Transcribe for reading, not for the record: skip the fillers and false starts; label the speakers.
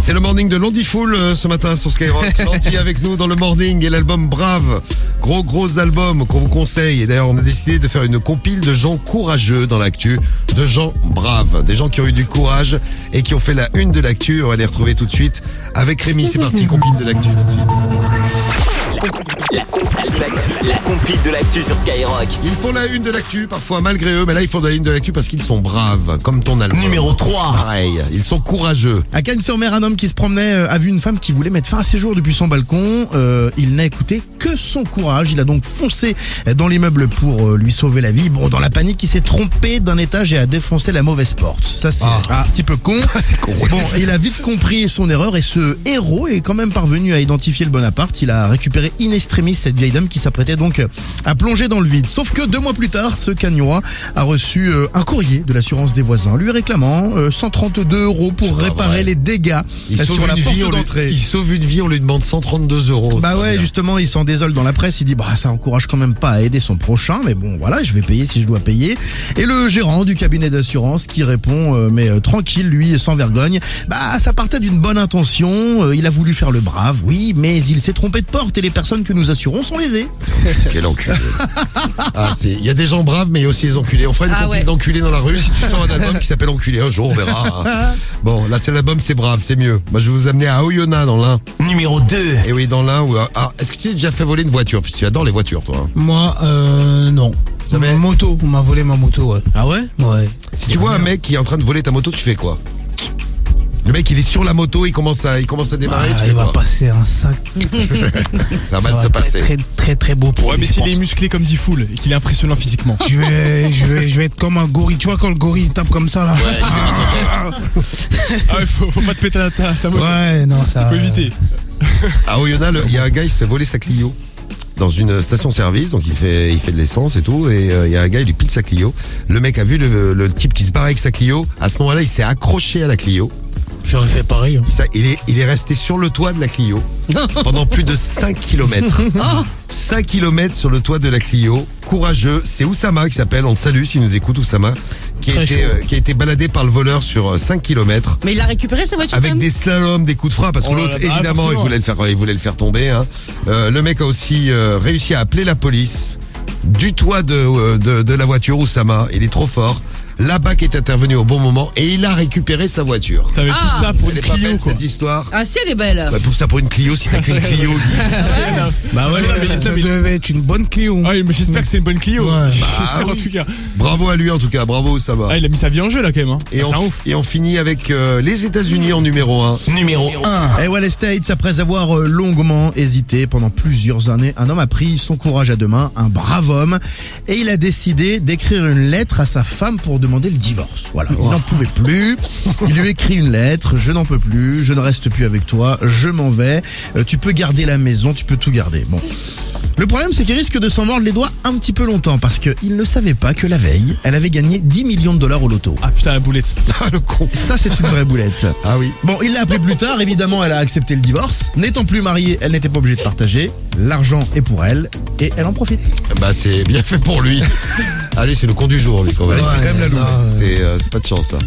Speaker 1: C'est le morning de Landy Fool ce matin sur Skyrock. Landy avec nous dans le morning et l'album Brave. Gros album qu'on vous conseille. Et d'ailleurs, on a décidé de faire une compile de gens courageux dans l'actu. De gens braves. Des gens qui ont eu du courage et qui ont fait la une de l'actu. On va les retrouver tout de suite avec Rémi. C'est parti, compile de l'actu tout de suite.
Speaker 2: La compile de l'actu sur Skyrock.
Speaker 1: Ils font la une de l'actu, parfois malgré eux, mais là ils font la une de l'actu parce qu'ils sont braves, comme ton album.
Speaker 2: Numéro 3.
Speaker 1: Pareil, ils sont courageux.
Speaker 3: À Cagnes-sur-Mer, un homme qui se promenait a vu une femme qui voulait mettre fin à ses jours depuis son balcon. Il n'a écouté que son courage. Il a donc foncé dans l'immeuble pour lui sauver la vie. Bon, dans la panique, il s'est trompé d'un étage et a défoncé la mauvaise porte. Ça, c'est un petit peu con.
Speaker 1: C'est con.
Speaker 3: Bon, il a vite compris son erreur et ce héros est quand même parvenu à identifier le bon appart. Il a récupéré in extremis cette vieille dame qui s'apprêtait donc à plonger dans le vide. Sauf que 2 mois plus tard, ce Cagnois a reçu un courrier de l'assurance des voisins lui réclamant 132 € pour réparer les dégâts sur la porte d'entrée.
Speaker 1: Il sauve une vie, on lui demande 132 €.
Speaker 3: Bah ouais, justement, il s'en désole dans la presse. Il dit ça encourage quand même pas à aider son prochain, mais bon, voilà, je vais payer si je dois payer. Et le gérant du cabinet d'assurance qui répond mais tranquille, lui, sans vergogne. Ça partait d'une bonne intention. Il a voulu faire le brave, oui, mais il s'est trompé de porte et les personnes que nous assurons sont lésées.
Speaker 1: Quel enculé. Il y a des gens braves, mais il y a aussi des enculés. On fera une compil d'enculés dans la rue. Si tu sors un album qui s'appelle Enculé, un jour on verra. Bon, là c'est l'album, c'est brave, c'est mieux. Moi je vais vous amener à Oyonnax dans l'Ain.
Speaker 2: Numéro 2.
Speaker 1: Et oui, dans l'Ain. Est-ce que tu as déjà fait voler une voiture? Parce que tu adores les voitures, toi. Hein.
Speaker 4: Moi, non.
Speaker 1: Jamais?
Speaker 4: Ma moto, on m'a volé ma moto, ouais.
Speaker 3: Ah ouais?
Speaker 4: Ouais.
Speaker 1: Si tu vois un mec qui est en train de voler ta moto, tu fais quoi? Le mec il est sur la moto, il commence à démarrer. Tu fais
Speaker 4: il va
Speaker 1: quoi?
Speaker 4: passer un sac.
Speaker 1: Ça va mal se passer.
Speaker 4: Très beau pour
Speaker 5: Ouais,
Speaker 4: lui,
Speaker 5: mais
Speaker 4: je
Speaker 5: s'il
Speaker 4: pense.
Speaker 5: est musclé comme dit Fool et qu'il est impressionnant physiquement.
Speaker 4: Je vais être comme un gorille. Tu vois quand le gorille tape comme ça là.
Speaker 5: Ah ouais, faut pas te péter ta moto.
Speaker 4: Ouais, non, ça.
Speaker 5: Faut éviter.
Speaker 1: À Oyonnax, il y a un gars, il se fait voler sa Clio dans une station-service, donc il fait de l'essence et tout, et il y a un gars, il lui pile sa Clio. Le mec a vu le type qui se barre avec sa Clio. À ce moment-là, il s'est accroché à la Clio.
Speaker 4: J'aurais fait pareil.
Speaker 1: Il est resté sur le toit de la Clio pendant plus de 5 km. 5 km sur le toit de la Clio. Courageux. C'est Oussama qui s'appelle, on le salue s'il nous écoute, Oussama, qui a été baladé par le voleur sur 5 km.
Speaker 6: Mais il a récupéré sa voiture
Speaker 1: avec
Speaker 6: quand même
Speaker 1: des slaloms, des coups de frein, parce que l'autre, évidemment, il voulait le faire tomber. Hein. Le mec a aussi réussi à appeler la police du toit de la voiture, Oussama. Il est trop fort. La BAC est intervenue au bon moment et il a récupéré sa voiture.
Speaker 5: T'avais tout ça pour une
Speaker 1: Elle est pas
Speaker 5: Clio,
Speaker 1: belle,
Speaker 5: quoi.
Speaker 1: cette histoire.
Speaker 6: Ah si, elle est belle.
Speaker 1: Pour ça, pour une Clio, si t'as qu'une Clio.
Speaker 4: Bah ouais, ça devait être une bonne Clio.
Speaker 5: Ah oui, mais j'espère que c'est une bonne Clio.
Speaker 4: Ouais.
Speaker 5: J'espère en
Speaker 1: oui.
Speaker 5: tout cas.
Speaker 1: Bravo à lui en tout cas, bravo Oussama.
Speaker 5: Ah, il a mis sa vie en jeu là quand même. Hein.
Speaker 1: Et,
Speaker 5: C'est un ouf.
Speaker 1: on finit avec les États-Unis en numéro 1.
Speaker 2: Numéro 1.
Speaker 3: Et ouais, les States, après avoir longuement hésité pendant plusieurs années, un homme a pris son courage à deux mains, un brave homme, et il a décidé d'écrire une lettre à sa femme pour demander le divorce. Voilà, il n'en pouvait plus. Il lui écrit une lettre: je n'en peux plus, je ne reste plus avec toi, je m'en vais. Tu peux garder la maison, tu peux tout garder. Bon. Le problème, c'est qu'il risque de s'en mordre les doigts un petit peu longtemps parce qu'il ne savait pas que la veille, elle avait gagné 10 millions de dollars au loto.
Speaker 5: Ah putain, la boulette.
Speaker 1: Ah le con.
Speaker 3: Ça, c'est une vraie boulette.
Speaker 1: Ah oui.
Speaker 3: Bon, il l'a appris plus tard, évidemment, elle a accepté le divorce. N'étant plus mariée, elle n'était pas obligée de partager. L'argent est pour elle et elle en profite.
Speaker 1: C'est bien fait pour lui. Allez, c'est le con du jour lui quand même.
Speaker 3: C'est quand même la loose.
Speaker 1: C'est pas de chance ça.